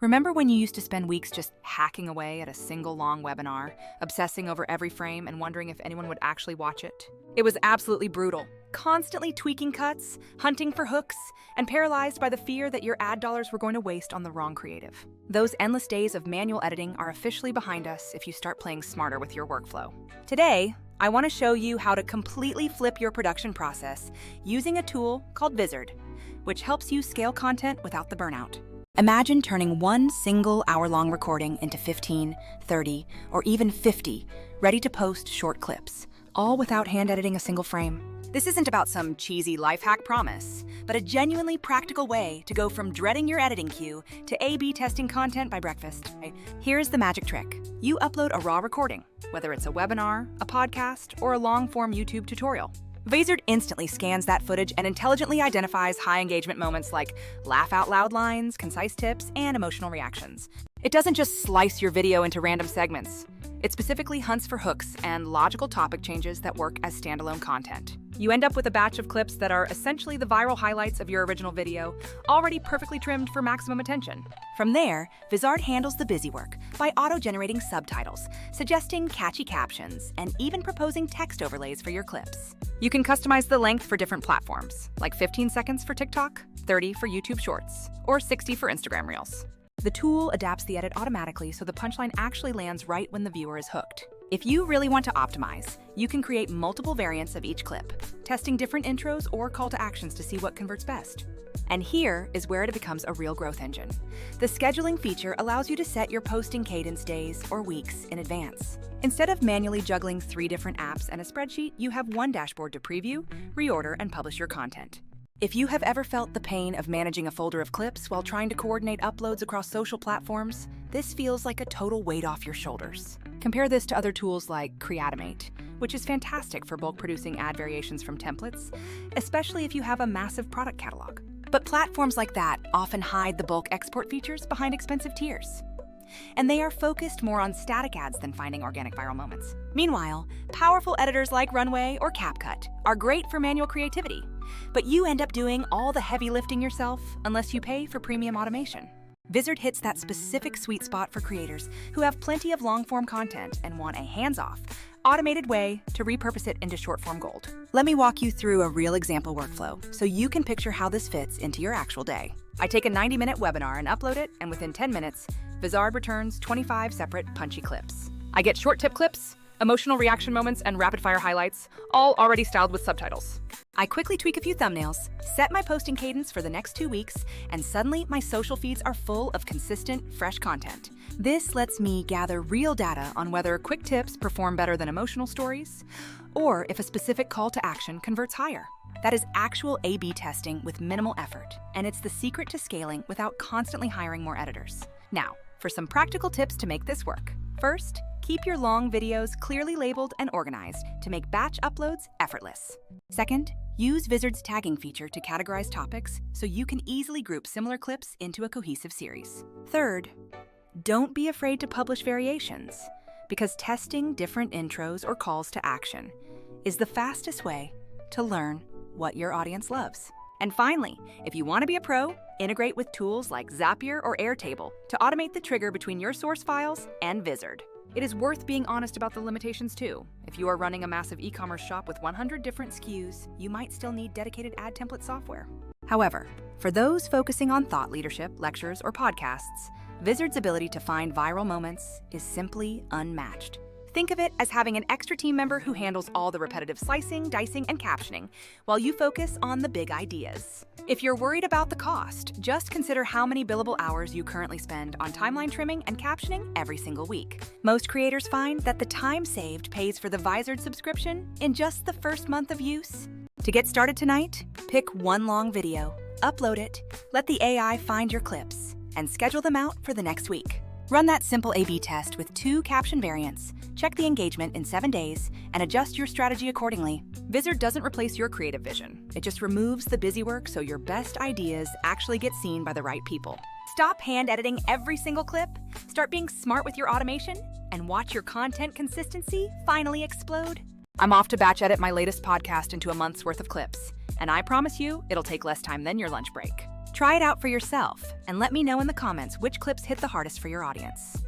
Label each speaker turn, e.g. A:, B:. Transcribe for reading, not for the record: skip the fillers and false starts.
A: Remember when you used to spend weeks just hacking away at a single long webinar, obsessing over every frame and wondering if anyone would actually watch it? It was absolutely brutal, constantly tweaking cuts, hunting for hooks, and paralyzed by the fear that your ad dollars were going to waste on the wrong creative. Those endless days of manual editing are officially behind us if you start playing smarter with your workflow. Today, I want to show you how to completely flip your production process using a tool called Vizard, which helps you scale content without the burnout. Imagine turning one single hour-long recording into 15, 30, or even 50 ready-to-post short clips, all without hand-editing a single frame. This isn't about some cheesy life hack promise, but a genuinely practical way to go from dreading your editing queue to A/B testing content by breakfast. Here's the magic trick. You upload a raw recording, whether it's a webinar, a podcast, or a long-form YouTube tutorial. Vizard instantly scans that footage and intelligently identifies high engagement moments like laugh out loud lines, concise tips, and emotional reactions. It doesn't just slice your video into random segments. It specifically hunts for hooks and logical topic changes that work as standalone content. You end up with a batch of clips that are essentially the viral highlights of your original video, already perfectly trimmed for maximum attention. From there, Vizard handles the busy work by auto-generating subtitles, suggesting catchy captions, and even proposing text overlays for your clips. You can customize the length for different platforms, like 15 seconds for TikTok, 30 for YouTube Shorts, or 60 for Instagram Reels. The tool adapts the edit automatically so the punchline actually lands right when the viewer is hooked. If you really want to optimize, you can create multiple variants of each clip, testing different intros or call to actions to see what converts best. And here is where it becomes a real growth engine. The scheduling feature allows you to set your posting cadence days or weeks in advance. Instead of manually juggling 3 different apps and a spreadsheet, you have one dashboard to preview, reorder, and publish your content. If you have ever felt the pain of managing a folder of clips while trying to coordinate uploads across social platforms, this feels like a total weight off your shoulders. Compare this to other tools like Creatimate, which is fantastic for bulk producing ad variations from templates, especially if you have a massive product catalog. But platforms like that often hide the bulk export features behind expensive tiers. And they are focused more on static ads than finding organic viral moments. Meanwhile, powerful editors like Runway or CapCut are great for manual creativity, but you end up doing all the heavy lifting yourself unless you pay for premium automation. Vizard hits that specific sweet spot for creators who have plenty of long-form content and want a hands-off, automated way to repurpose it into short-form gold. Let me walk you through a real example workflow so you can picture how this fits into your actual day. I take a 90-minute webinar and upload it, and within 10 minutes, Vizard returns 25 separate punchy clips. I get short tip clips, emotional reaction moments, and rapid-fire highlights, all already styled with subtitles. I quickly tweak a few thumbnails, set my posting cadence for the next 2 weeks, and suddenly my social feeds are full of consistent, fresh content. This lets me gather real data on whether quick tips perform better than emotional stories, or if a specific call to action converts higher. That is actual A/B testing with minimal effort, and it's the secret to scaling without constantly hiring more editors. Now, for some practical tips to make this work. First, keep your long videos clearly labeled and organized to make batch uploads effortless. Second, use Vizard's tagging feature to categorize topics so you can easily group similar clips into a cohesive series. Third, don't be afraid to publish variations, because testing different intros or calls to action is the fastest way to learn what your audience loves. And finally, if you want to be a pro, integrate with tools like Zapier or Airtable to automate the trigger between your source files and Vizard. It is worth being honest about the limitations too. If you are running a massive e-commerce shop with 100 different SKUs, you might still need dedicated ad template software. However, for those focusing on thought leadership, lectures, or podcasts, Vizard's ability to find viral moments is simply unmatched. Think of it as having an extra team member who handles all the repetitive slicing, dicing, and captioning, while you focus on the big ideas. If you're worried about the cost, just consider how many billable hours you currently spend on timeline trimming and captioning every single week. Most creators find that the time saved pays for the Vizard subscription in just the first month of use. To get started tonight, pick one long video, upload it, let the AI find your clips, and schedule them out for the next week. Run that simple A/B test with 2 caption variants, check the engagement in 7 days, and adjust your strategy accordingly. Vizard doesn't replace your creative vision. It just removes the busy work so your best ideas actually get seen by the right people. Stop hand editing every single clip, start being smart with your automation, and watch your content consistency finally explode. I'm off to batch edit my latest podcast into a month's worth of clips, and I promise you it'll take less time than your lunch break. Try it out for yourself and let me know in the comments which clips hit the hardest for your audience.